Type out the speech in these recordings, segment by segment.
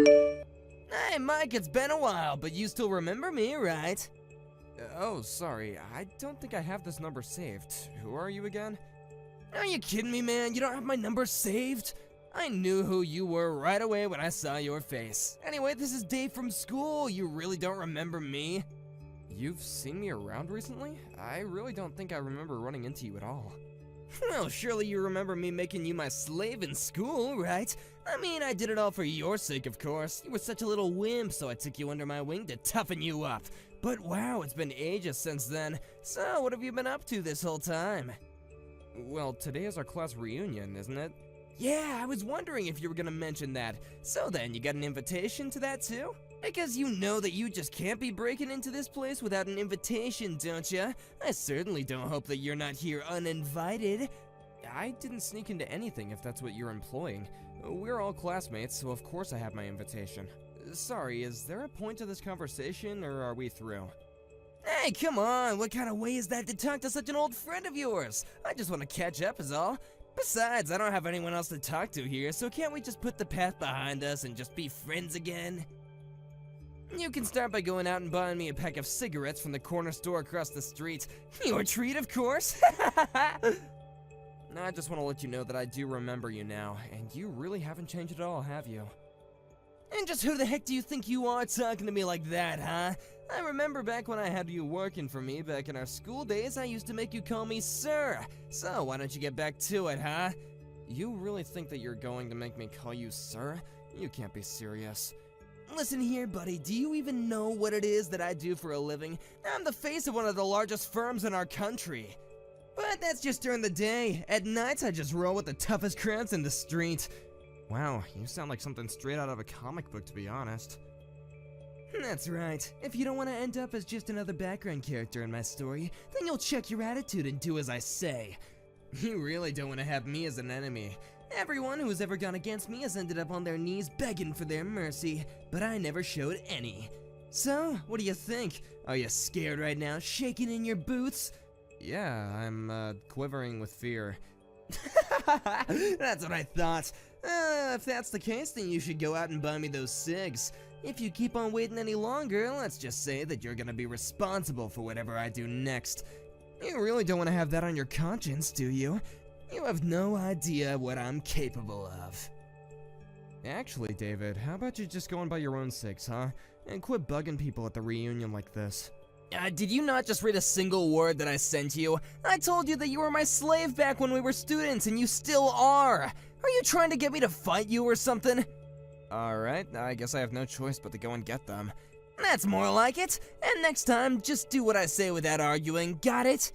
Hey, Mike, it's been a while, but you still remember me, right? Oh, sorry. I don't think I have this number saved. Who are you again? Are you kidding me, man? You don't have my number saved? I knew who you were right away when I saw your face. Anyway, this is Dave from school. You really don't remember me? You've seen me around recently? I really don't think I remember running into you at all. Well, surely you remember me making you my slave in school, right? I mean, I did it all for your sake, of course. You were such a little wimp, so I took you under my wing to toughen you up. But wow, it's been ages since then. So, what have you been up to this whole time? Well, today is our class reunion, isn't it? Yeah, I was wondering if you were gonna mention that. So then, you got an invitation to that too? Because you know that you just can't be breaking into this place without an invitation, don't ya? I certainly don't hope that you're not here uninvited. I didn't sneak into anything if that's what you're implying. We're all classmates, so of course I have my invitation. Sorry, is there a point to this conversation, or are we through? Hey, come on, what kind of way is that to talk to such an old friend of yours? I just want to catch up is all. Besides, I don't have anyone else to talk to here, so can't we just put the past behind us and just be friends again? You can start by going out and buying me a pack of cigarettes from the corner store across the street. Your treat, of course. I just want to let you know that I do remember you now, and you really haven't changed at all, have you? And just who the heck do you think you are talking to me like that, huh? I remember back when I had you working for me back in our school days, I used to make you call me sir. So why don't you get back to it, huh? You really think that you're going to make me call you sir? You can't be serious. Listen here, buddy, do you even know what it is that I do for a living? I'm the face of one of the largest firms in our country. But that's just during the day. At nights, I just roll with the toughest crowds in the street. Wow, you sound like something straight out of a comic book, to be honest. That's right. If you don't want to end up as just another background character in my story, then you'll check your attitude and do as I say. You really don't want to have me as an enemy. Everyone who's ever gone against me has ended up on their knees begging for their mercy, but I never showed any. So, what do you think? Are you scared right now, shaking in your boots? Yeah, I'm, quivering with fear. That's what I thought. If that's the case, then you should go out and buy me those cigs. If you keep on waiting any longer, let's just say that you're gonna be responsible for whatever I do next. You really don't want to have that on your conscience, do you? You have no idea what I'm capable of. Actually, David, how about you just go and buy your own cigs, huh? And quit bugging people at the reunion like this. Did you not just read a single word that I sent you? I told you that you were my slave back when we were students, and you still are! Are you trying to get me to fight you or something? Alright, I guess I have no choice but to go and get them. That's more like it! And next time, just do what I say without arguing, got it?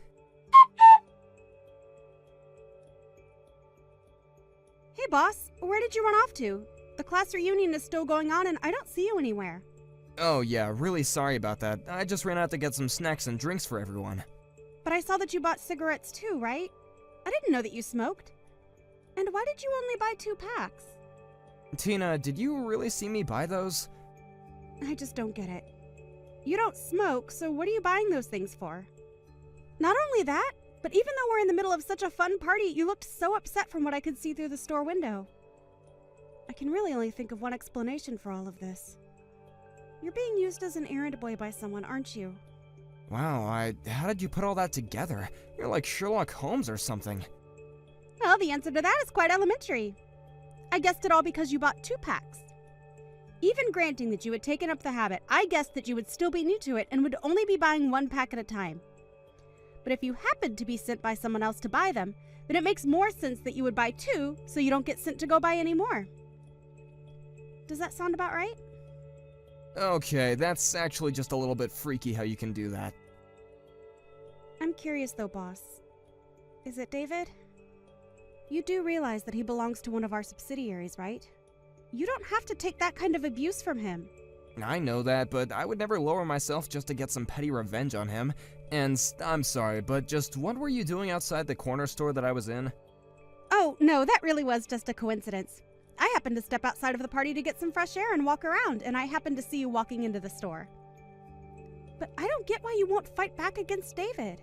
Hey boss, where did you run off to? The class reunion is still going on and I don't see you anywhere. Oh yeah, really sorry about that. I just ran out to get some snacks and drinks for everyone. But I saw that you bought cigarettes too, right? I didn't know that you smoked. And why did you only buy 2 packs? Tina, did you really see me buy those? I just don't get it. You don't smoke, so what are you buying those things for? Not only that, but even though we're in the middle of such a fun party, you looked so upset from what I could see through the store window. I can really only think of one explanation for all of this. You're being used as an errand boy by someone, aren't you? Wow, how did you put all that together? You're like Sherlock Holmes or something. Well, the answer to that is quite elementary. I guessed it all because you bought 2 packs. Even granting that you had taken up the habit, I guessed that you would still be new to it and would only be buying 1 pack at a time. But if you happened to be sent by someone else to buy them, then it makes more sense that you would buy 2 so you don't get sent to go buy any more. Does that sound about right? Okay, that's actually just a little bit freaky how you can do that. I'm curious though, boss. Is it David? You do realize that he belongs to one of our subsidiaries, right? You don't have to take that kind of abuse from him. I know that, but I would never lower myself just to get some petty revenge on him. And I'm sorry, but just what were you doing outside the corner store that I was in? Oh, no, that really was just a coincidence. I happened to step outside of the party to get some fresh air and walk around, and I happened to see you walking into the store. But I don't get why you won't fight back against David.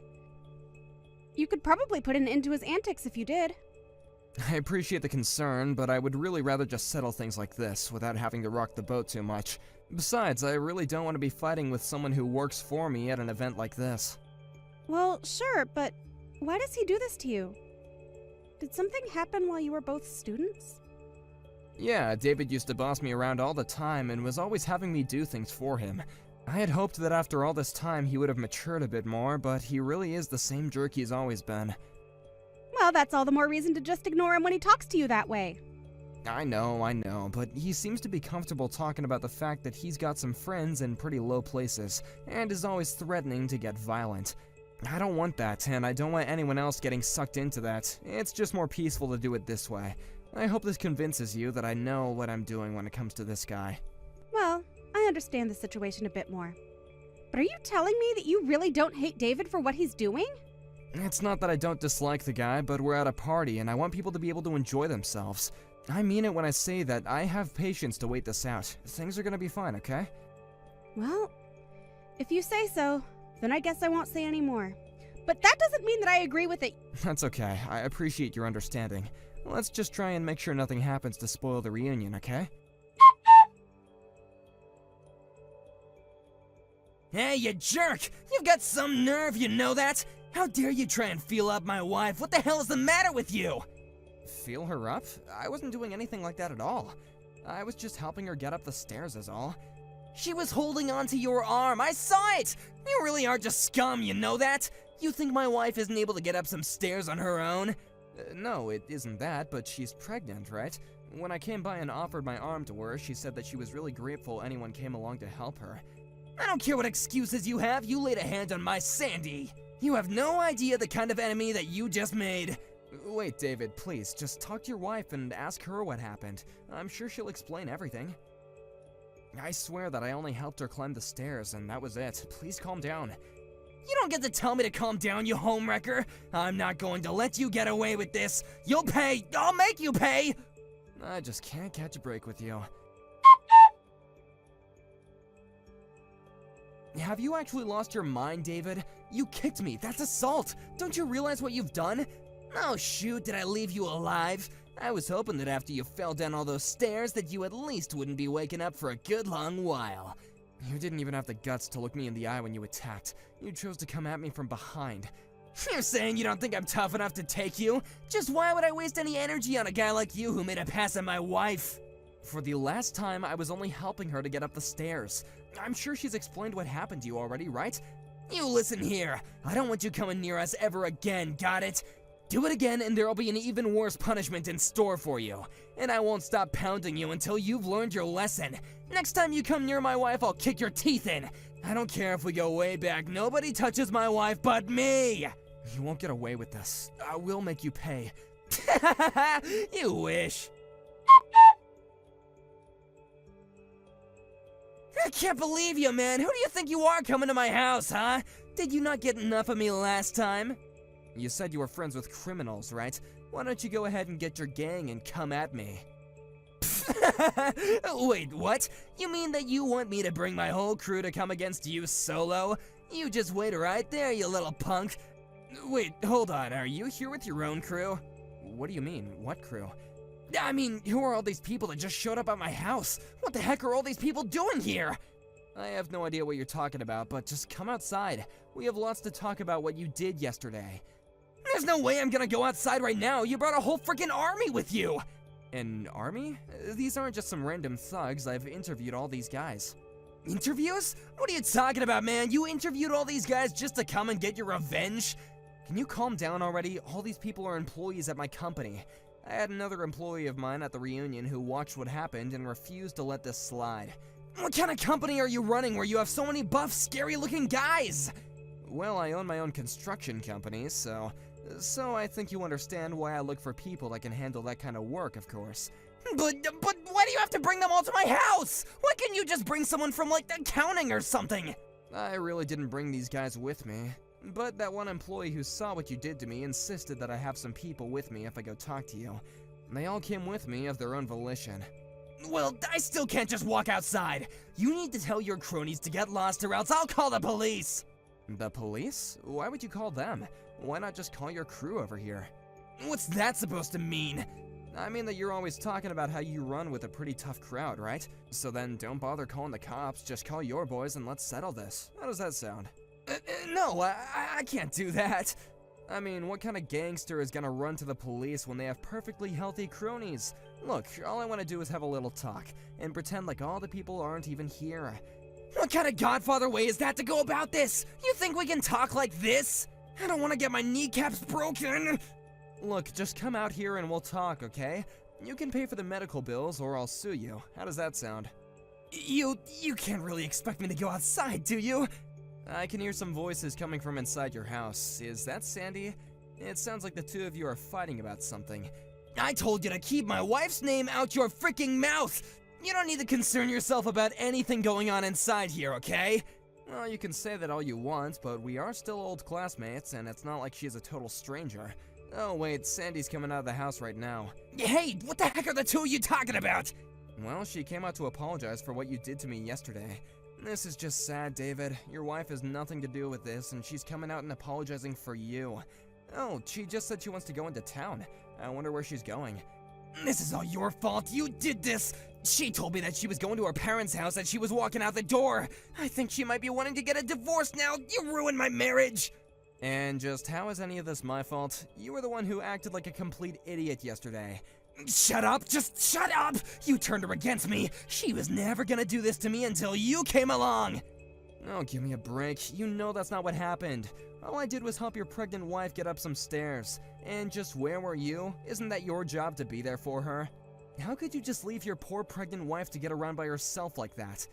You could probably put an end to his antics if you did. I appreciate the concern, but I would really rather just settle things like this without having to rock the boat too much. Besides, I really don't want to be fighting with someone who works for me at an event like this. Well, sure, but why does he do this to you? Did something happen while you were both students? Yeah, David used to boss me around all the time and was always having me do things for him. I had hoped that after all this time he would have matured a bit more, but he really is the same jerk he's always been. Well, that's all the more reason to just ignore him when he talks to you that way. I know, but he seems to be comfortable talking about the fact that he's got some friends in pretty low places, and is always threatening to get violent. I don't want that, and I don't want anyone else getting sucked into that. It's just more peaceful to do it this way. I hope this convinces you that I know what I'm doing when it comes to this guy. Well, I understand the situation a bit more. But are you telling me that you really don't hate David for what he's doing? It's not that I don't dislike the guy, but we're at a party and I want people to be able to enjoy themselves. I mean it when I say that I have patience to wait this out. Things are gonna be fine, okay? Well, if you say so, then I guess I won't say any more. But that doesn't mean that I agree with it. That's okay. I appreciate your understanding. Let's just try and make sure nothing happens to spoil the reunion, okay? Hey, you jerk! You've got some nerve, you know that? How dare you try and feel up my wife? What the hell is the matter with you? Feel her up? I wasn't doing anything like that at all. I was just helping her get up the stairs is all. She was holding onto your arm. I saw it! You really are just scum, you know that? You think my wife isn't able to get up some stairs on her own? No, it isn't that, but she's pregnant, right? When I came by and offered my arm to her, she said that she was really grateful anyone came along to help her. I don't care what excuses you have, you laid a hand on my Sandy. You have no idea the kind of enemy that you just made. Wait, David, please, just talk to your wife and ask her what happened. I'm sure she'll explain everything. I swear that I only helped her climb the stairs, and that was it. Please calm down. You don't get to tell me to calm down, you homewrecker. I'm not going to let you get away with this. You'll pay. I'll make you pay. I just can't catch a break with you. Have you actually lost your mind, David? You kicked me. That's assault. Don't you realize what you've done? Oh shoot, did I leave you alive? I was hoping that after you fell down all those stairs that you at least wouldn't be waking up for a good long while. You didn't even have the guts to look me in the eye when you attacked. You chose to come at me from behind. You're saying you don't think I'm tough enough to take you? Just why would I waste any energy on a guy like you who made a pass at my wife? For the last time, I was only helping her to get up the stairs. I'm sure she's explained what happened to you already, right? You listen here. I don't want you coming near us ever again, got it? Do it again and there'll be an even worse punishment in store for you. And I won't stop pounding you until you've learned your lesson. Next time you come near my wife, I'll kick your teeth in. I don't care if we go way back. Nobody touches my wife but me. You won't get away with this. I will make you pay. You wish. I can't believe you, man. Who do you think you are coming to my house, huh? Did you not get enough of me last time? You said you were friends with criminals, right? Why don't you go ahead and get your gang and come at me? Wait, what? You mean that you want me to bring my whole crew to come against you solo? You just wait right there, you little punk. Wait, hold on. Are you here with your own crew? What do you mean? What crew? I mean, who are all these people that just showed up at my house? What the heck are all these people doing here? I have no idea what you're talking about, but just come outside. We have lots to talk about what you did yesterday. There's no way I'm gonna go outside right now. You brought a whole freaking army with you. An army? These aren't just some random thugs. I've interviewed all these guys. Interviews? What are you talking about, man? You interviewed all these guys just to come and get your revenge? Can you calm down already? All these people are employees at my company. I had another employee of mine at the reunion who watched what happened and refused to let this slide. What kind of company are you running where you have so many buff, scary-looking guys? Well, I own my own construction company, so I think you understand why I look for people that can handle that kind of work, of course. But why do you have to bring them all to my house? Why can't you just bring someone from, like, accounting or something? I really didn't bring these guys with me. But that one employee who saw what you did to me insisted that I have some people with me if I go talk to you. They all came with me of their own volition. Well, I still can't just walk outside. You need to tell your cronies to get lost or else I'll call the police. The police? Why would you call them? Why not just call your crew over here? What's that supposed to mean? I mean that you're always talking about how you run with a pretty tough crowd, right? So then don't bother calling the cops, just call your boys and let's settle this. How does that sound? No, I can't do that. I mean, what kind of gangster is gonna run to the police when they have perfectly healthy cronies? Look, all I want to do is have a little talk, and pretend like all the people aren't even here. What kind of Godfather way is that to go about this? You think we can talk like this? I don't want to get my kneecaps broken. Look, just come out here and we'll talk, okay? You can pay for the medical bills or I'll sue you. How does that sound? You can't really expect me to go outside, do you? I can hear some voices coming from inside your house. Is that Sandy? It sounds like the two of you are fighting about something. I told you to keep my wife's name out your freaking mouth! You don't need to concern yourself about anything going on inside here, okay? Well, you can say that all you want, but we are still old classmates, and it's not like she's a total stranger. Oh wait, Sandy's coming out of the house right now. Hey, what the heck are the two of you talking about? Well, she came out to apologize for what you did to me yesterday. This is just sad, David. Your wife has nothing to do with this, and she's coming out and apologizing for you. Oh, she just said she wants to go into town. I wonder where she's going. This is all your fault. You did this. She told me that she was going to her parents' house and she was walking out the door. I think she might be wanting to get a divorce now. You ruined my marriage. And just how is any of this my fault? You were the one who acted like a complete idiot yesterday. Shut up! Just shut up! You turned her against me. She was never gonna do this to me until you came along. Oh, give me a break. You know that's not what happened. All I did was help your pregnant wife get up some stairs. And just where were you? Isn't that your job to be there for her? How could you just leave your poor pregnant wife to get around by herself like that?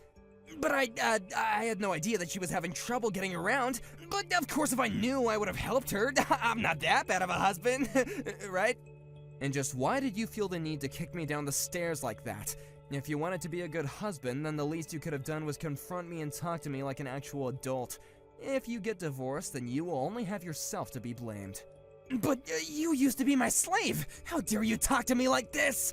But I had no idea that she was having trouble getting around. But of course if I knew, I would have helped her. I'm not that bad of a husband, right? And just why did you feel the need to kick me down the stairs like that? If you wanted to be a good husband, then the least you could have done was confront me and talk to me like an actual adult. If you get divorced, then you will only have yourself to be blamed. But you used to be my slave. How dare you talk to me like this?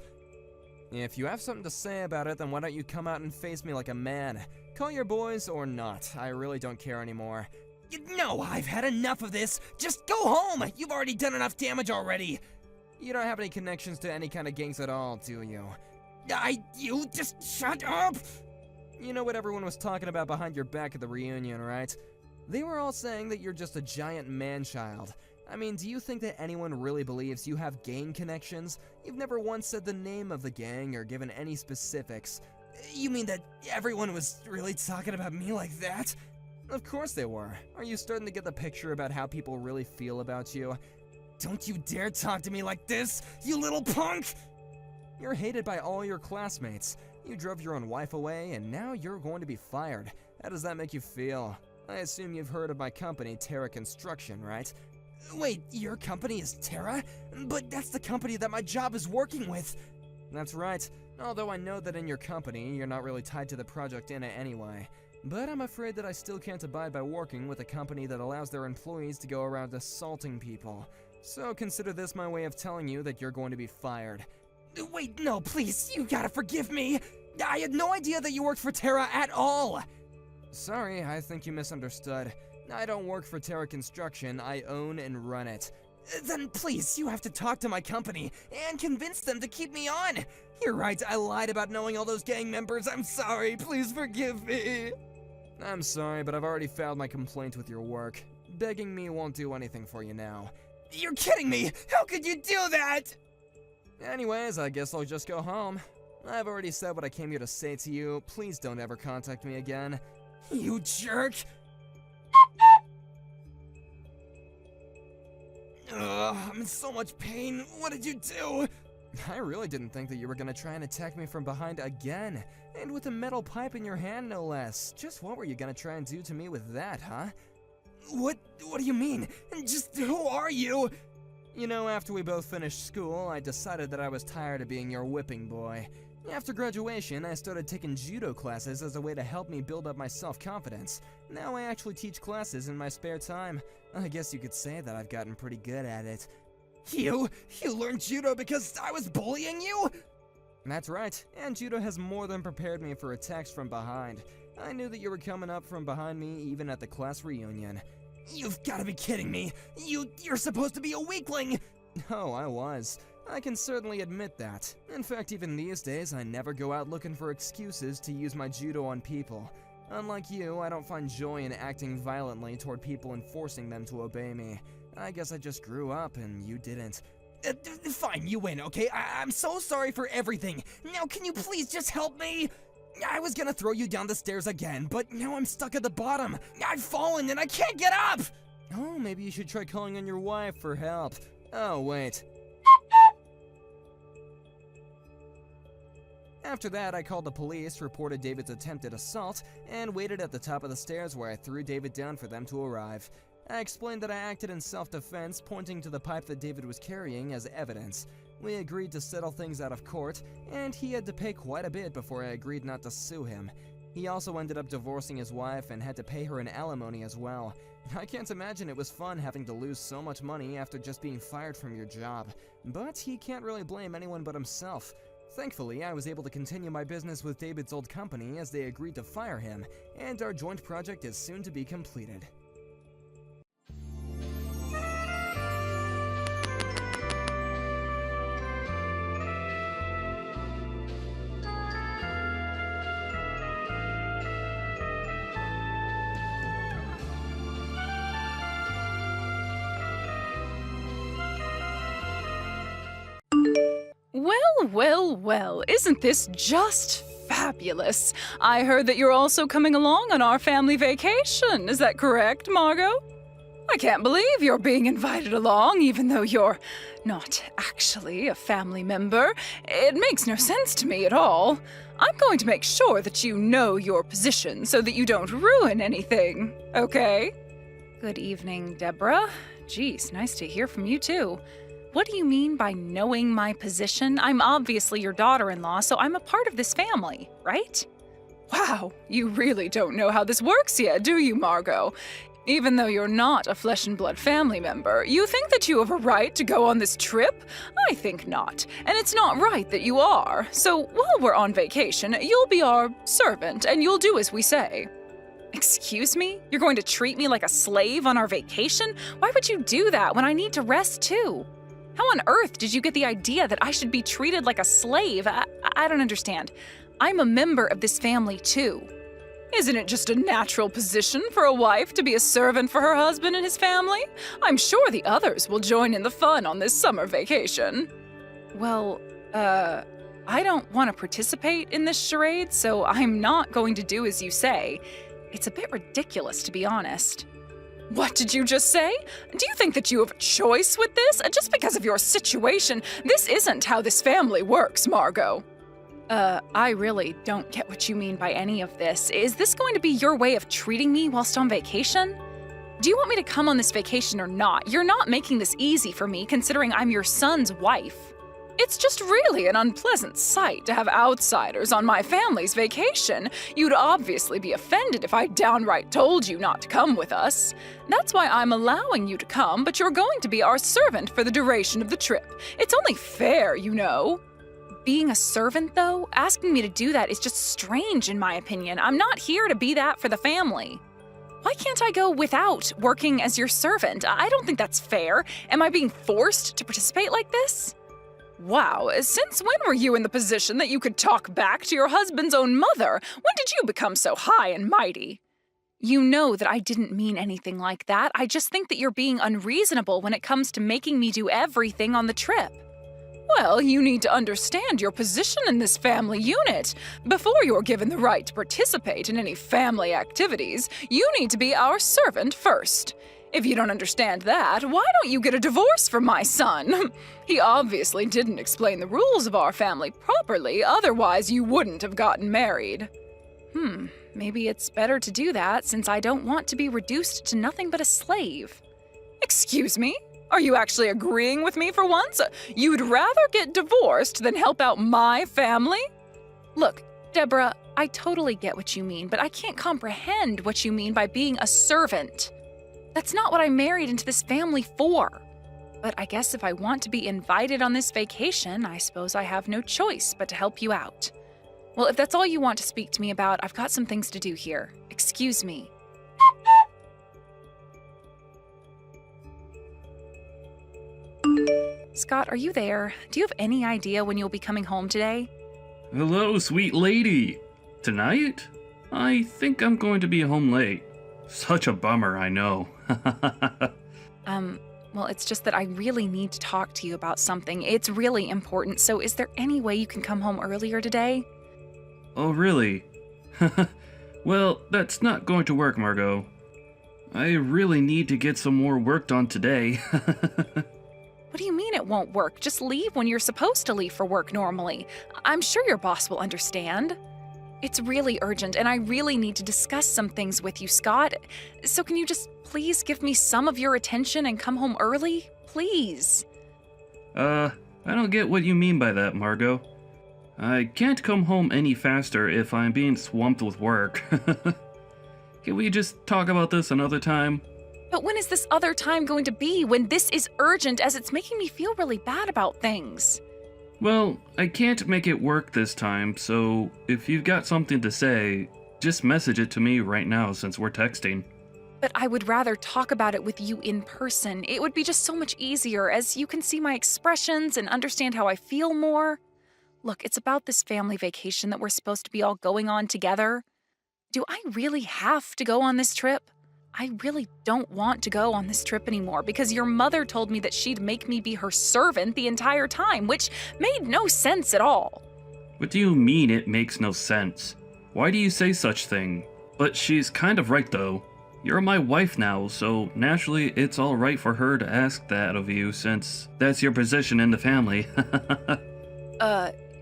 If you have something to say about it, then why don't you come out and face me like a man? Call your boys or not. I really don't care anymore. No, I've had enough of this. Just go home. You've already done enough damage already. You don't have any connections to any kind of gangs at all, do you? You just shut up! You know what everyone was talking about behind your back at the reunion, right? They were all saying that you're just a giant man-child. I mean, do you think that anyone really believes you have gang connections? You've never once said the name of the gang or given any specifics. You mean that everyone was really talking about me like that? Of course they were. Are you starting to get the picture about how people really feel about you? Don't you dare talk to me like this, you little punk! You're hated by all your classmates. You drove your own wife away, and now you're going to be fired. How does that make you feel? I assume you've heard of my company, Terra Construction, right? Wait, your company is Terra? But that's the company that my job is working with. That's right. Although I know that in your company, you're not really tied to the project in it anyway. But I'm afraid that I still can't abide by working with a company that allows their employees to go around assaulting people. So consider this my way of telling you that you're going to be fired. Wait, no, please, you gotta forgive me. I had no idea that you worked for Terra at all. Sorry, I think you misunderstood. I don't work for Terra Construction, I own and run it. Then please, you have to talk to my company and convince them to keep me on. You're right, I lied about knowing all those gang members. I'm sorry, please forgive me. I'm sorry, but I've already filed my complaint with your work. Begging me won't do anything for you now. You're kidding me! How could you do that? Anyways, I guess I'll just go home. I've already said what I came here to say to you. Please don't ever contact me again. You jerk! Ugh, I'm in so much pain. What did you do? I really didn't think that you were gonna try and attack me from behind again. And with a metal pipe in your hand, no less. Just what were you gonna try and do to me with that, huh? What do you mean? Just who are you? You know, after we both finished school, I decided that I was tired of being your whipping boy. After graduation, I started taking judo classes as a way to help me build up my self-confidence. Now I actually teach classes in my spare time. I guess you could say that I've gotten pretty good at it. You learned judo because I was bullying you? That's right, and judo has more than prepared me for attacks from behind. I knew that you were coming up from behind me even at the class reunion. You've gotta be kidding me. You're supposed to be a weakling. Oh, I was. I can certainly admit that. In fact, even these days, I never go out looking for excuses to use my judo on people. Unlike you, I don't find joy in acting violently toward people and forcing them to obey me. I guess I just grew up and you didn't. Fine, you win, okay? I'm so sorry for everything. Now can you please just help me? I was gonna throw you down the stairs again, but now I'm stuck at the bottom. I've fallen and I can't get up! Oh, maybe you should try calling on your wife for help. Oh, wait. After that, I called the police, reported David's attempted assault, and waited at the top of the stairs where I threw David down for them to arrive. I explained that I acted in self-defense, pointing to the pipe that David was carrying as evidence. We agreed to settle things out of court, and he had to pay quite a bit before I agreed not to sue him. He also ended up divorcing his wife and had to pay her an alimony as well. I can't imagine it was fun having to lose so much money after just being fired from your job. But he can't really blame anyone but himself. Thankfully, I was able to continue my business with David's old company as they agreed to fire him, and our joint project is soon to be completed. Well, isn't this just fabulous? I heard that you're also coming along on our family vacation. Is that correct, Margot? I can't believe you're being invited along, even though you're not actually a family member. It makes no sense to me at all. I'm going to make sure that you know your position so that you don't ruin anything, okay? Good evening, Deborah. Geez, nice to hear from you, too. What do you mean by knowing my position? I'm obviously your daughter-in-law, so I'm a part of this family, right? Wow, you really don't know how this works yet, do you, Margot? Even though you're not a flesh and blood family member, you think that you have a right to go on this trip? I think not, and it's not right that you are. So while we're on vacation, you'll be our servant, and you'll do as we say. Excuse me? You're going to treat me like a slave on our vacation? Why would you do that when I need to rest too? How on earth did you get the idea that I should be treated like a slave? I don't understand. I'm a member of this family too. Isn't it just a natural position for a wife to be a servant for her husband and his family? I'm sure the others will join in the fun on this summer vacation. Well, I don't want to participate in this charade, so I'm not going to do as you say. It's a bit ridiculous, to be honest. What did you just say? Do you think that you have a choice with this? Just because of your situation, this isn't how this family works, Margot. I really don't get what you mean by any of this. Is this going to be your way of treating me whilst on vacation? Do you want me to come on this vacation or not? You're not making this easy for me, considering I'm your son's wife. It's just really an unpleasant sight to have outsiders on my family's vacation. You'd obviously be offended if I downright told you not to come with us. That's why I'm allowing you to come, but you're going to be our servant for the duration of the trip. It's only fair, you know. Being a servant, though, asking me to do that is just strange in my opinion. I'm not here to be that for the family. Why can't I go without working as your servant? I don't think that's fair. Am I being forced to participate like this? Wow, since when were you in the position that you could talk back to your husband's own mother? When did you become so high and mighty? You know that I didn't mean anything like that. I just think that you're being unreasonable when it comes to making me do everything on the trip. Well, you need to understand your position in this family unit. Before you're given the right to participate in any family activities, you need to be our servant first. If you don't understand that, why don't you get a divorce from my son? He obviously didn't explain the rules of our family properly, otherwise you wouldn't have gotten married. Maybe it's better to do that since I don't want to be reduced to nothing but a slave. Excuse me? Are you actually agreeing with me for once? You'd rather get divorced than help out my family? Look, Deborah, I totally get what you mean, but I can't comprehend what you mean by being a servant. That's not what I married into this family for. But I guess if I want to be invited on this vacation, I suppose I have no choice but to help you out. Well, if that's all you want to speak to me about, I've got some things to do here. Excuse me. Scott, are you there? Do you have any idea when you'll be coming home today? Hello, sweet lady. Tonight? I think I'm going to be home late. Such a bummer, I know. Well, it's just that I really need to talk to you about something. It's really important, so is there any way you can come home earlier today? Oh, really? Well, that's not going to work, Margot. I really need to get some more work done today. What do you mean it won't work? Just leave when you're supposed to leave for work normally. I'm sure your boss will understand. It's really urgent, and I really need to discuss some things with you, Scott. So can you just please give me some of your attention and come home early? Please. I don't get what you mean by that, Margot. I can't come home any faster if I'm being swamped with work. Can we just talk about this another time? But when is this other time going to be when this is urgent, as it's making me feel really bad about things? Well, I can't make it work this time, so if you've got something to say, just message it to me right now since we're texting. But I would rather talk about it with you in person. It would be just so much easier, as you can see my expressions and understand how I feel more. Look, it's about this family vacation that we're supposed to be all going on together. Do I really have to go on this trip? I really don't want to go on this trip anymore because your mother told me that she'd make me be her servant the entire time, which made no sense at all. What do you mean it makes no sense? Why do you say such thing? But she's kind of right though. You're my wife now, so naturally it's alright for her to ask that of you since that's your position in the family.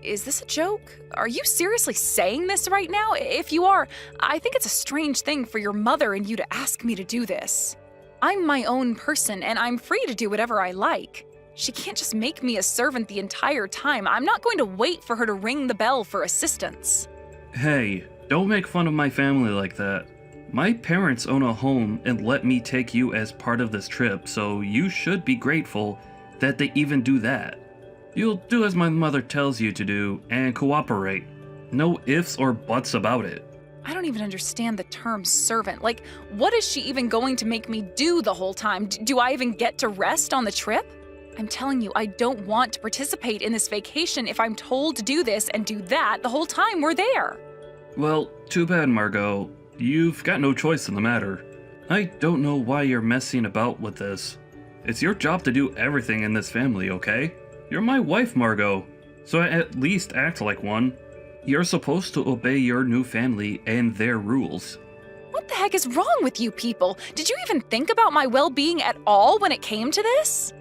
Is this a joke? Are you seriously saying this right now? If you are, I think it's a strange thing for your mother and you to ask me to do this. I'm my own person and I'm free to do whatever I like. She can't just make me a servant the entire time. I'm not going to wait for her to ring the bell for assistance. Hey, don't make fun of my family like that. My parents own a home and let me take you as part of this trip, so you should be grateful that they even do that. You'll do as my mother tells you to do and cooperate. No ifs or buts about it. I don't even understand the term servant. Like, what is she even going to make me do the whole time? Do I even get to rest on the trip? I'm telling you, I don't want to participate in this vacation if I'm told to do this and do that the whole time we're there. Well, too bad, Margot. You've got no choice in the matter. I don't know why you're messing about with this. It's your job to do everything in this family, okay? You're my wife, Margot, so at least act like one. You're supposed to obey your new family and their rules. What the heck is wrong with you people? Did you even think about my well-being at all when it came to this?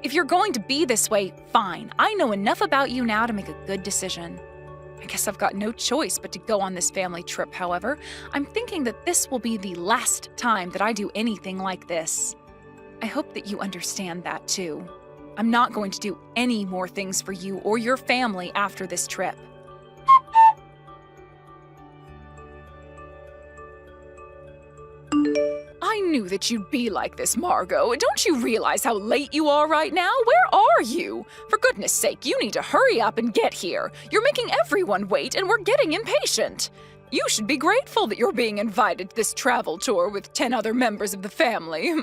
If you're going to be this way, fine. I know enough about you now to make a good decision. I guess I've got no choice but to go on this family trip, however. I'm thinking that this will be the last time that I do anything like this. I hope that you understand that too. I'm not going to do any more things for you or your family after this trip. I knew that you'd be like this, Margot. Don't you realize how late you are right now? Where are you? For goodness sake, you need to hurry up and get here. You're making everyone wait, and we're getting impatient. You should be grateful that you're being invited to this travel tour with 10 other members of the family.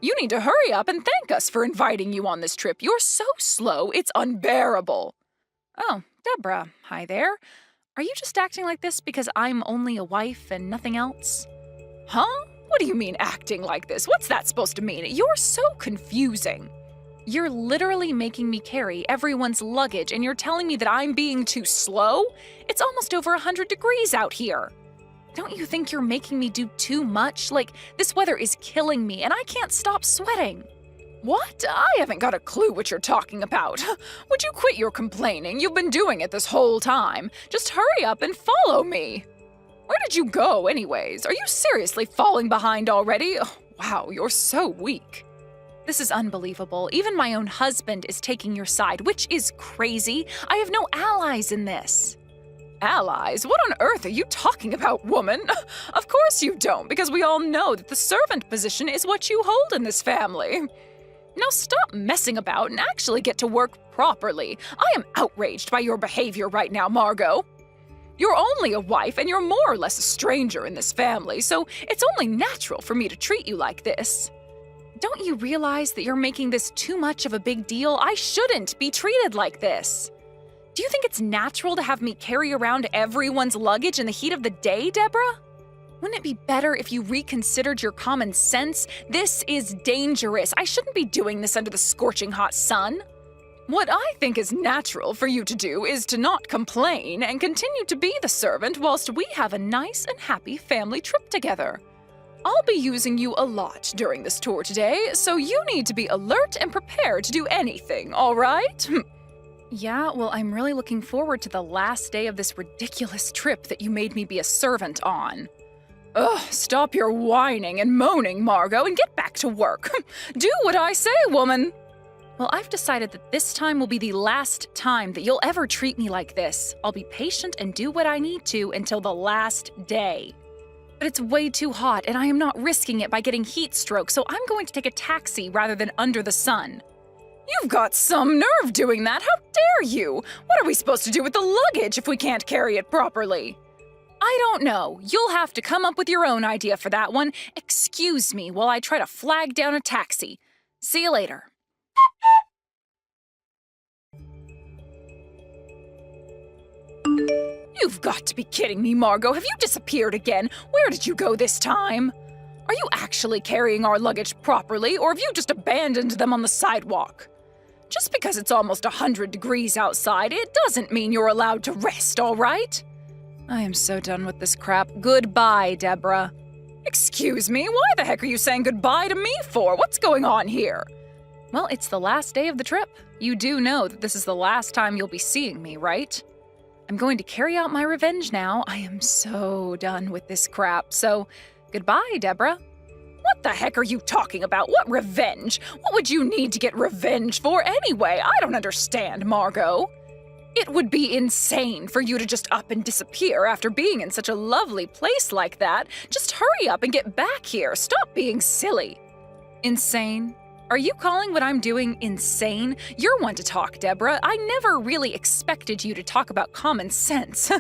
You need to hurry up and thank us for inviting you on this trip. You're so slow, it's unbearable. Oh, Deborah, hi there. Are you just acting like this because I'm only a wife and nothing else? Huh? What do you mean acting like this? What's that supposed to mean? You're so confusing. You're literally making me carry everyone's luggage and you're telling me that I'm being too slow? It's almost over 100 degrees out here. Don't you think you're making me do too much? Like, this weather is killing me and I can't stop sweating. What? I haven't got a clue what you're talking about. Would you quit your complaining? You've been doing it this whole time. Just hurry up and follow me. Where did you go anyways? Are you seriously falling behind already? Oh, wow, you're so weak. This is unbelievable. Even my own husband is taking your side, which is crazy. I have no allies in this. Allies? What on earth are you talking about, woman? Of course you don't, because we all know that the servant position is what you hold in this family. Now stop messing about and actually get to work properly. I am outraged by your behavior right now, Margot. You're only a wife and you're more or less a stranger in this family, so it's only natural for me to treat you like this. Don't you realize that you're making this too much of a big deal? I shouldn't be treated like this. Do you think it's natural to have me carry around everyone's luggage in the heat of the day, Deborah? Wouldn't it be better if you reconsidered your common sense? This is dangerous. I shouldn't be doing this under the scorching hot sun. What I think is natural for you to do is to not complain and continue to be the servant whilst we have a nice and happy family trip together. I'll be using you a lot during this tour today, so you need to be alert and prepared to do anything, all right? Yeah, well, I'm really looking forward to the last day of this ridiculous trip that you made me be a servant on. Ugh, stop your whining and moaning, Margot, and get back to work. Do what I say, woman. Well, I've decided that this time will be the last time that you'll ever treat me like this. I'll be patient and do what I need to until the last day. But it's way too hot, and I am not risking it by getting heat stroke, so I'm going to take a taxi rather than under the sun. You've got some nerve doing that. How dare you? What are we supposed to do with the luggage if we can't carry it properly? I don't know. You'll have to come up with your own idea for that one. Excuse me while I try to flag down a taxi. See you later. You've got to be kidding me, Margot. Have you disappeared again? Where did you go this time? Are you actually carrying our luggage properly, or have you just abandoned them on the sidewalk? Just because it's almost 100 degrees outside, it doesn't mean you're allowed to rest, all right? I am so done with this crap. Goodbye, Deborah. Excuse me, why the heck are you saying goodbye to me for? What's going on here? Well, it's the last day of the trip. You do know that this is the last time you'll be seeing me, right? I'm going to carry out my revenge now. I am so done with this crap, so goodbye, Deborah. What the heck are you talking about? What revenge? What would you need to get revenge for anyway? I don't understand, Margot. It would be insane for you to just up and disappear after being in such a lovely place like that. Just hurry up and get back here. Stop being silly. Insane? Are you calling what I'm doing insane? You're one to talk, Deborah. I never really expected you to talk about common sense.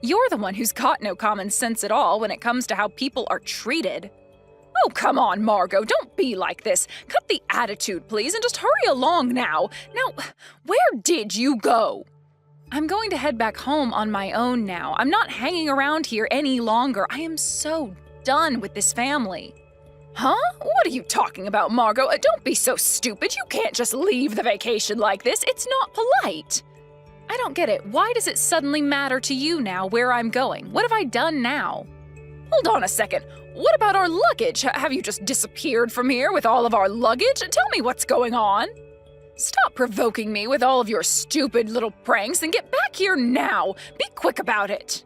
You're the one who's got no common sense at all when it comes to how people are treated. Oh, come on, Margot. Don't be like this. Cut the attitude, please, and just hurry along now. Now, where did you go? I'm going to head back home on my own now. I'm not hanging around here any longer. I am so done with this family. Huh? What are you talking about, Margot? Don't be so stupid. You can't just leave the vacation like this. It's not polite. I don't get it. Why does it suddenly matter to you now where I'm going? What have I done now? Hold on a second. What about our luggage? Have you just disappeared from here with all of our luggage? Tell me what's going on. Stop provoking me with all of your stupid little pranks and get back here now. Be quick about it.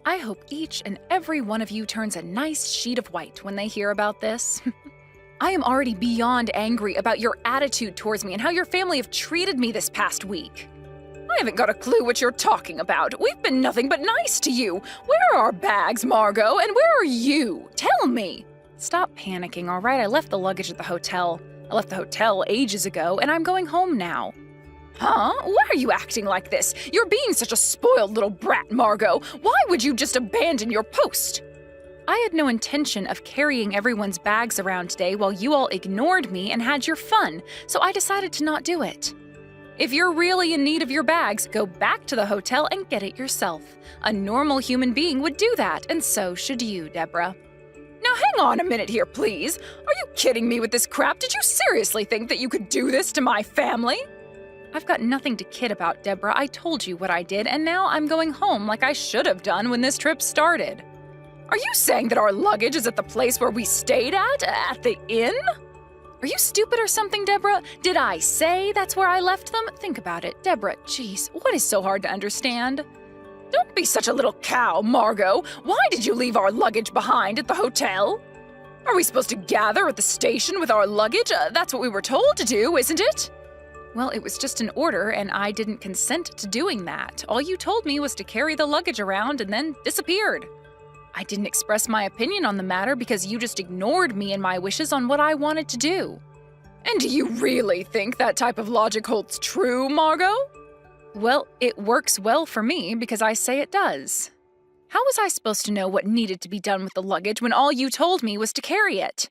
I hope each and every one of you turns a nice sheet of white when they hear about this. I am already beyond angry about your attitude towards me and how your family have treated me this past week. I haven't got a clue what you're talking about. We've been nothing but nice to you. Where are our bags, Margot? And where are you? Tell me. Stop panicking, all right? I left the luggage at the hotel. I left the hotel ages ago, and I'm going home now. Huh? Why are you acting like this? You're being such a spoiled little brat, Margot. Why would you just abandon your post? I had no intention of carrying everyone's bags around today while you all ignored me and had your fun, so I decided to not do it. If you're really in need of your bags, go back to the hotel and get it yourself. A normal human being would do that, and so should you, Deborah. Now hang on a minute here, please. Are you kidding me with this crap? Did you seriously think that you could do this to my family? I've got nothing to kid about, Deborah. I told you what I did, and now I'm going home like I should have done when this trip started. Are you saying that our luggage is at the place where we stayed at the inn? Are you stupid or something, Deborah? Did I say that's where I left them? Think about it, Deborah. Jeez, what is so hard to understand? Don't be such a little cow, Margot. Why did you leave our luggage behind at the hotel? Are we supposed to gather at the station with our luggage? That's what we were told to do, isn't it? Well, it was just an order, and I didn't consent to doing that. All you told me was to carry the luggage around and then disappeared. I didn't express my opinion on the matter because you just ignored me and my wishes on what I wanted to do. And do you really think that type of logic holds true, Margot? Well, it works well for me because I say it does. How was I supposed to know what needed to be done with the luggage when all you told me was to carry it?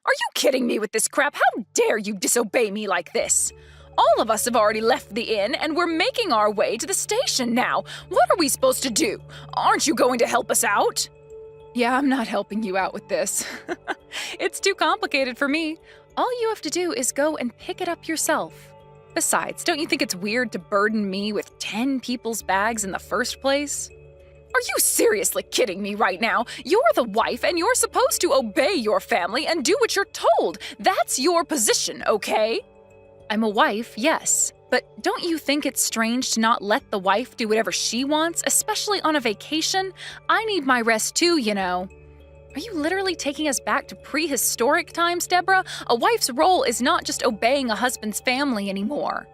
Are you kidding me with this crap? How dare you disobey me like this? All of us have already left the inn, and we're making our way to the station now. What are we supposed to do? Aren't you going to help us out? Yeah, I'm not helping you out with this. It's too complicated for me. All you have to do is go and pick it up yourself. Besides, don't you think it's weird to burden me with 10 people's bags in the first place? Are you seriously kidding me right now? You're the wife, and you're supposed to obey your family and do what you're told. That's your position, okay? I'm a wife, yes. But don't you think it's strange to not let the wife do whatever she wants, especially on a vacation? I need my rest too, you know. Are you literally taking us back to prehistoric times, Deborah? A wife's role is not just obeying a husband's family anymore.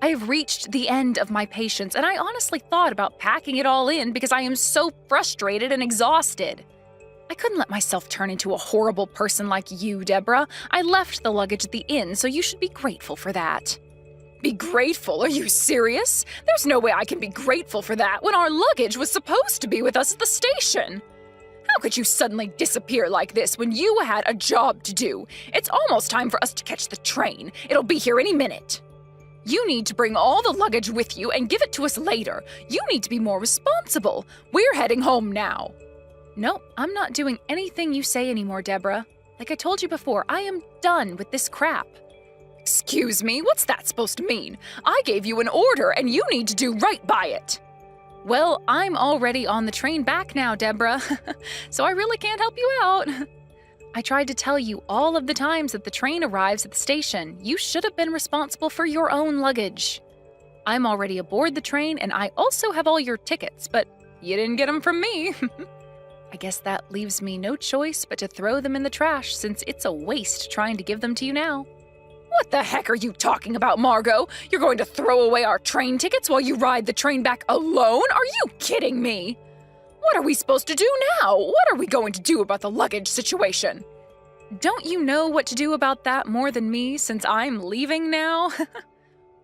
I have reached the end of my patience, and I honestly thought about packing it all in because I am so frustrated and exhausted. I couldn't let myself turn into a horrible person like you, Deborah. I left the luggage at the inn, so you should be grateful for that. Be grateful? Are you serious? There's no way I can be grateful for that when our luggage was supposed to be with us at the station. How could you suddenly disappear like this when you had a job to do? It's almost time for us to catch the train. It'll be here any minute. You need to bring all the luggage with you and give it to us later. You need to be more responsible. We're heading home now. Nope, I'm not doing anything you say anymore, Deborah. Like I told you before, I am done with this crap. Excuse me, what's that supposed to mean? I gave you an order and you need to do right by it. Well, I'm already on the train back now, Deborah, so I really can't help you out. I tried to tell you all of the times that the train arrives at the station. You should have been responsible for your own luggage. I'm already aboard the train and I also have all your tickets, but you didn't get them from me. I guess that leaves me no choice but to throw them in the trash since it's a waste trying to give them to you now. What the heck are you talking about, Margot? You're going to throw away our train tickets while you ride the train back alone? Are you kidding me? What are we supposed to do now? What are we going to do about the luggage situation? Don't you know what to do about that more than me since I'm leaving now?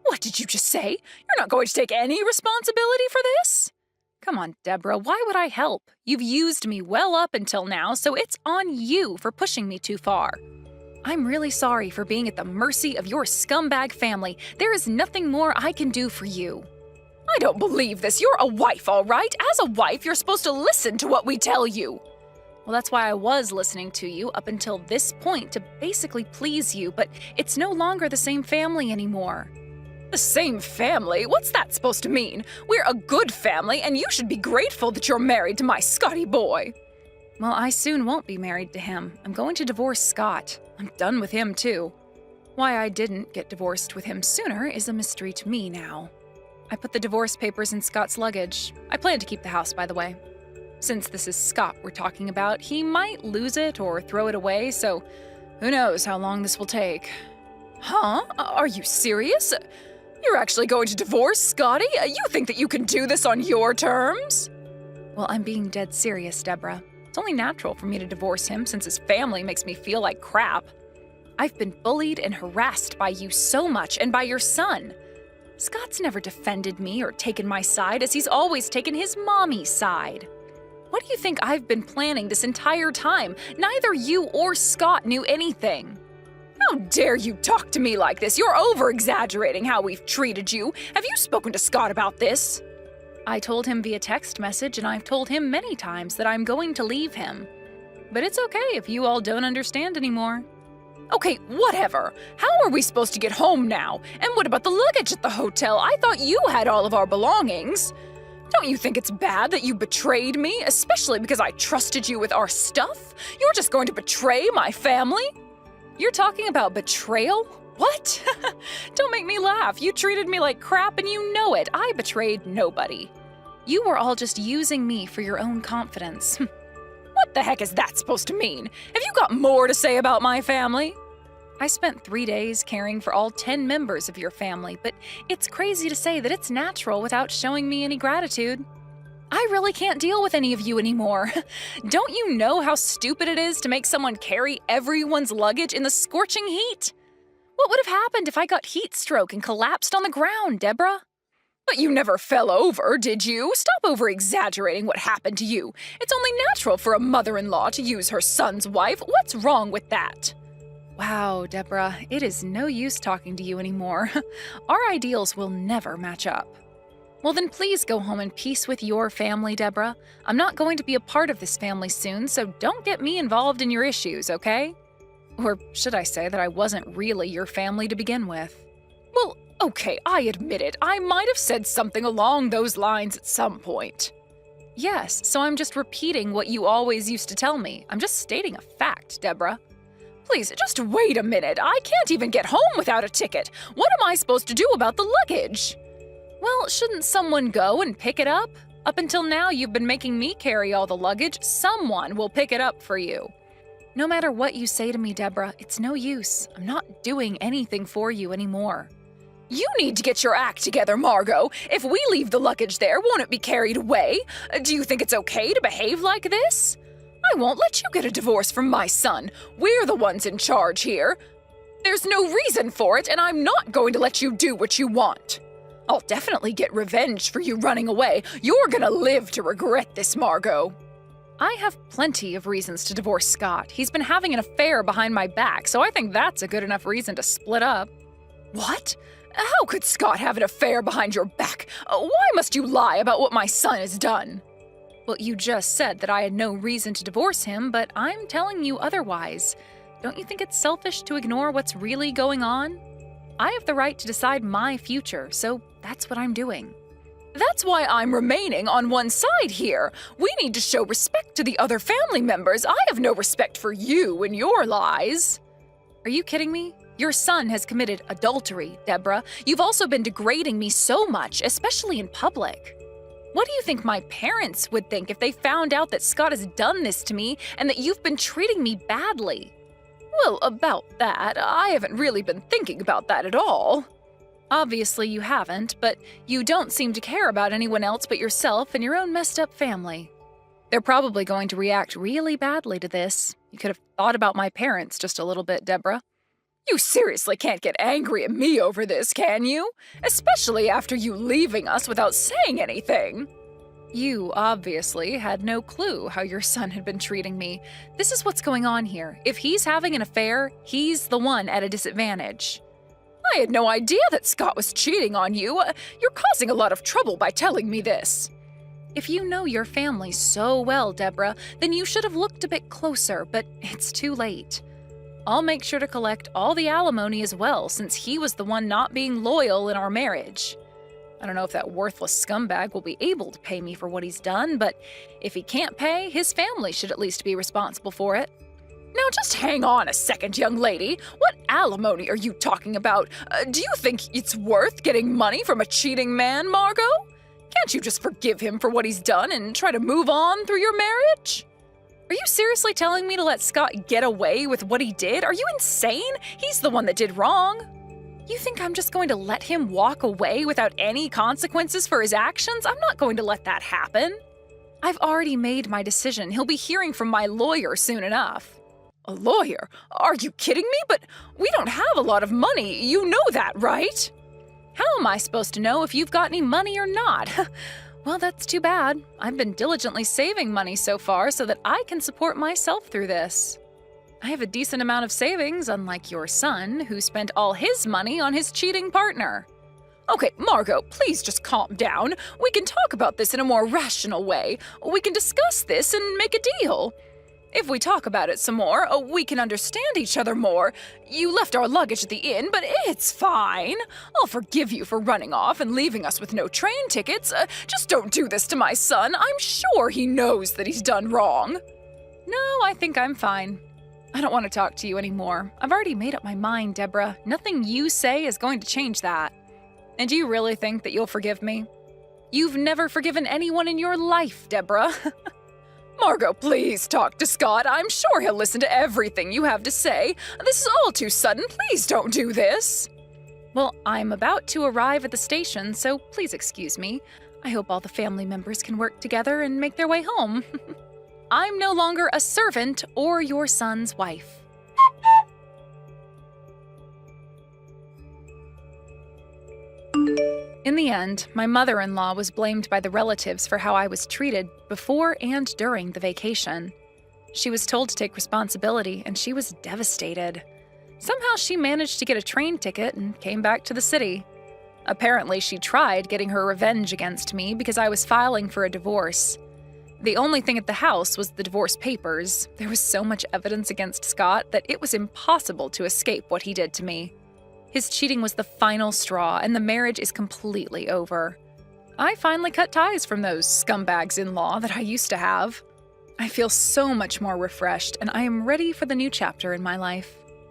What did you just say? You're not going to take any responsibility for this? Come on, Deborah, why would I help? You've used me well up until now, so it's on you for pushing me too far. I'm really sorry for being at the mercy of your scumbag family. There is nothing more I can do for you. I don't believe this. You're a wife, all right? As a wife, you're supposed to listen to what we tell you. Well, that's why I was listening to you up until this point to basically please you, but it's no longer the same family anymore. The same family? What's that supposed to mean? We're a good family, and you should be grateful that you're married to my Scotty boy. Well, I soon won't be married to him. I'm going to divorce Scott. I'm done with him, too. Why I didn't get divorced with him sooner is a mystery to me now. I put the divorce papers in Scott's luggage. I plan to keep the house, by the way. Since this is Scott we're talking about, he might lose it or throw it away, so who knows how long this will take. Huh? Are you serious? You're actually going to divorce Scotty? You think that you can do this on your terms? Well, I'm being dead serious, Deborah. It's only natural for me to divorce him since his family makes me feel like crap. I've been bullied and harassed by you so much and by your son. Scott's never defended me or taken my side as he's always taken his mommy's side. What do you think I've been planning this entire time? Neither you or Scott knew anything. How dare you talk to me like this? You're over-exaggerating how we've treated you. Have you spoken to Scott about this? I told him via text message, and I've told him many times that I'm going to leave him. But it's okay if you all don't understand anymore. Okay, whatever. How are we supposed to get home now? And what about the luggage at the hotel? I thought you had all of our belongings. Don't you think it's bad that you betrayed me, especially because I trusted you with our stuff? You're just going to betray my family? You're talking about betrayal? What? Don't make me laugh. You treated me like crap and you know it. I betrayed nobody. You were all just using me for your own confidence. What the heck is that supposed to mean? Have you got more to say about my family? I spent 3 days caring for all 10 members of your family, but it's crazy to say that it's natural without showing me any gratitude. I really can't deal with any of you anymore. Don't you know how stupid it is to make someone carry everyone's luggage in the scorching heat? What would have happened if I got heat stroke and collapsed on the ground, Deborah? But you never fell over, did you? Stop over-exaggerating what happened to you. It's only natural for a mother-in-law to use her son's wife. What's wrong with that? Wow, Deborah, it is no use talking to you anymore. Our ideals will never match up. Well, then please go home in peace with your family, Deborah. I'm not going to be a part of this family soon, so don't get me involved in your issues, okay? Or should I say that I wasn't really your family to begin with? Well, okay, I admit it. I might have said something along those lines at some point. Yes, so I'm just repeating what you always used to tell me. I'm just stating a fact, Deborah. Please, just wait a minute. I can't even get home without a ticket. What am I supposed to do about the luggage? Well, shouldn't someone go and pick it up? Up until now, you've been making me carry all the luggage. Someone will pick it up for you. No matter what you say to me, Deborah, it's no use. I'm not doing anything for you anymore. You need to get your act together, Margot. If we leave the luggage there, won't it be carried away? Do you think it's okay to behave like this? I won't let you get a divorce from my son. We're the ones in charge here. There's no reason for it, and I'm not going to let you do what you want. I'll definitely get revenge for you running away. You're gonna live to regret this, Margot. I have plenty of reasons to divorce Scott. He's been having an affair behind my back, so I think that's a good enough reason to split up. What? How could Scott have an affair behind your back? Why must you lie about what my son has done? Well, you just said that I had no reason to divorce him, but I'm telling you otherwise. Don't you think it's selfish to ignore what's really going on? I have the right to decide my future, so that's what I'm doing. That's why I'm remaining on one side here. We need to show respect to the other family members. I have no respect for you and your lies. Are you kidding me? Your son has committed adultery, Deborah. You've also been degrading me so much, especially in public. What do you think my parents would think if they found out that Scott has done this to me and that you've been treating me badly? Well, about that, I haven't really been thinking about that at all. Obviously you haven't, but you don't seem to care about anyone else but yourself and your own messed up family. They're probably going to react really badly to this. You could have thought about my parents just a little bit, Deborah. You seriously can't get angry at me over this, can you? Especially after you leaving us without saying anything. You obviously had no clue how your son had been treating me. This is what's going on here. If he's having an affair, he's the one at a disadvantage. I had no idea that Scott was cheating on you. You're causing a lot of trouble by telling me this. If you know your family so well, Deborah, then you should have looked a bit closer, but it's too late. I'll make sure to collect all the alimony as well, since he was the one not being loyal in our marriage. I don't know if that worthless scumbag will be able to pay me for what he's done, but if he can't pay, his family should at least be responsible for it. Now just hang on a second, young lady. What alimony are you talking about? Do you think it's worth getting money from a cheating man, Margot? Can't you just forgive him for what he's done and try to move on through your marriage? Are you seriously telling me to let Scott get away with what he did? Are you insane? He's the one that did wrong. You think I'm just going to let him walk away without any consequences for his actions? I'm not going to let that happen. I've already made my decision. He'll be hearing from my lawyer soon enough. A lawyer? Are you kidding me? But we don't have a lot of money. You know that, right? How am I supposed to know if you've got any money or not? Well, that's too bad. I've been diligently saving money so far so that I can support myself through this. I have a decent amount of savings, unlike your son, who spent all his money on his cheating partner. Okay, Margot, please just calm down. We can talk about this in a more rational way. We can discuss this and make a deal. If we talk about it some more, we can understand each other more. You left our luggage at the inn, but it's fine. I'll forgive you for running off and leaving us with no train tickets. Just don't do this to my son. I'm sure he knows that he's done wrong. No, I think I'm fine. I don't want to talk to you anymore. I've already made up my mind, Deborah. Nothing you say is going to change that. And do you really think that you'll forgive me? You've never forgiven anyone in your life, Deborah. Margot, please talk to Scott. I'm sure he'll listen to everything you have to say. This is all too sudden. Please don't do this. Well, I'm about to arrive at the station, so please excuse me. I hope all the family members can work together and make their way home. I'm no longer a servant or your son's wife. In the end, my mother-in-law was blamed by the relatives for how I was treated before and during the vacation. She was told to take responsibility, and she was devastated. Somehow she managed to get a train ticket and came back to the city. Apparently, she tried getting her revenge against me because I was filing for a divorce. The only thing at the house was the divorce papers. There was so much evidence against Scott that it was impossible to escape what he did to me. His cheating was the final straw, and the marriage is completely over. I finally cut ties from those scumbags in law that I used to have. I feel so much more refreshed, and I am ready for the new chapter in my life.